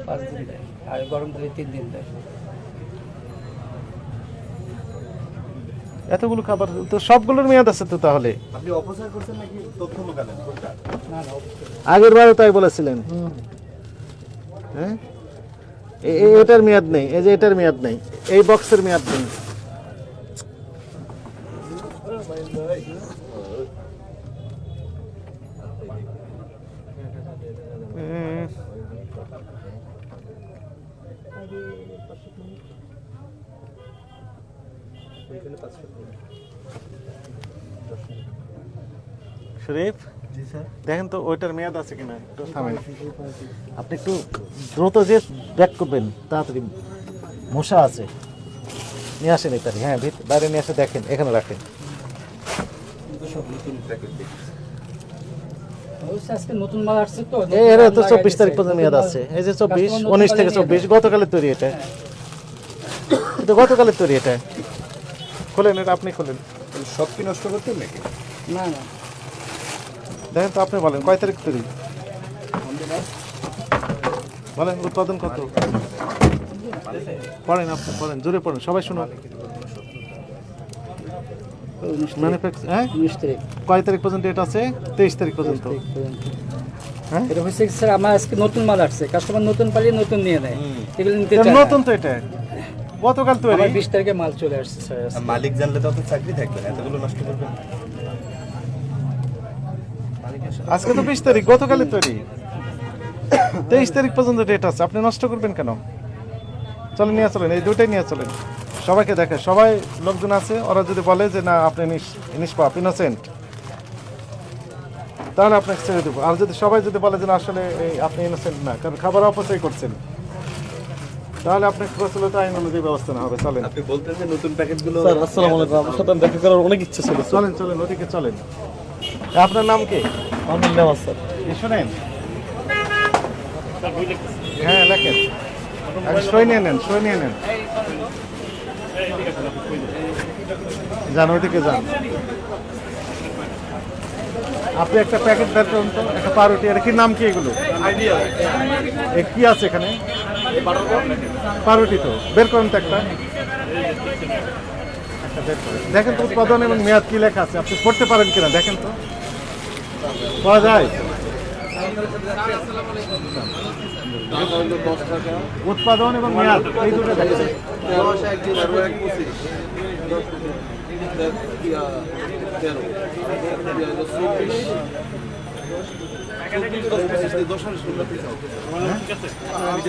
5 দিন দেয়, আর গরম তেলে 3 দিন দেয়। এতগুলো খাবার তো সবগুলোর মেয়াদ আছে তো তাহলে? আপনি অপচয় করছেন নাকি তথ্য লুকালেন কোনটা? না না, আগের বারও তাই বলেছিলেন। হ্যাঁ, এটার মেয়াদ নেই, এই যে এটার মেয়াদ নেই, এই বক্সের মেয়াদ নেই। শরীফ, জি স্যার। দেখেন তো ওইটার মেয়াদ আছে কিনা, একটু থামেন। আপনি একটু দ্রুত যে ব্যাক করবেন তাড়াতাড়ি, মশা আছে, নিয়ে আসেন ইত্যাদি। হ্যাঁ, বাইরে নিয়ে আসে দেখেন, এখানে রাখেন। সব নতুন প্যাকেট দেখছি। আজকে নতুন মাল আসছে তো, এর তো 24 তারিখ পর্যন্ত মেয়াদ আছে। এই যে 24, 19 থেকে 24, গতকালের তৈরি এটা। এটা গতকালের তৈরি এটা। খোলেন এটা, আপনি খোলেন। সব কি নষ্ট করতেন নাকি? না না, দেখেন তো, আপনি বলেন কয় তারিখ তৈরি, বলেন উৎপাদন কত, পড়েন আপনি, পড়েন, জোরে পড়েন, সবাই শুনুন। ম্যানুফ্যাকচার, হ্যাঁ 19 তারিখ কয় তারিখ পর্যন্ত এটা আছে? 23 তারিখ পর্যন্ত। হ্যাঁ, এটা হচ্ছে কি স্যার, আমার আজকে নতুন মাল আসছে, কাস্টমার নতুন পালিয়ে নতুন নিয়ে নেয়, এগুলো নিতে চায় না। নতুন তো এটা, গতকাল তৈরি। আমার 20 তারিখে মাল চলে আসছে স্যার। আর মালিক জানলে তো আপনার চাকরি থাকবে না, এতগুলো নষ্ট করবেন। আজকে তো 20 তারিখ, গতকালই তৈরি। 23 তারিখ পর্যন্ত ডেট আছে, আপনি নষ্ট করবেন কেন? চলেন, নিয়ে চলেন, এই দুইটাই নিয়ে চলেন, সবাইকে দেখে, সবাই লোকজন আছে, ওরা যদি বলে যে না আপনি নিষ্পাপ, ইনোসেন্ট, তাহলে আপনাকে ছেড়ে দেবো। আর যদি সবাই যদি বলে যে না আসলে আপনি ইনোসেন্ট না, কারণ খাবার অপচয় করছেন, তাহলে আপনাকে প্রচলিত আইন অনুযায়ী ব্যবস্থা নেওয়া হবে। চলেন। আপনি বলতেন যে নতুন প্যাকেটগুলো। স্যার আসসালামু আলাইকুম, আপনার সাথে দেখা করার অনেক ইচ্ছে ছিল। চলেন চলেন, ওদিকে চলেন। আপনার নাম কি? আমার নাম স্যার। শোনেন, হ্যাঁ লেখেন, সই নিয়ে নেন, সই নিয়ে নেন, যান ওইদিকে যান। আপনি একটা প্যাকেট বের করুন তো, একটা পাউরুটি। এটা কি নাম কি এগুলো? কি আছে এখানে? পাউরুটি তো বের করুন তো একটা বের করুন। দেখেন তো উৎপাদন এবং মেয়াদ কি লেখা আছে, আপনি পড়তে পারেন কিনা দেখেন তো, পাওয়া যায়? উৎপাদন এবং মেয়াদ এই দুটো দেখেন।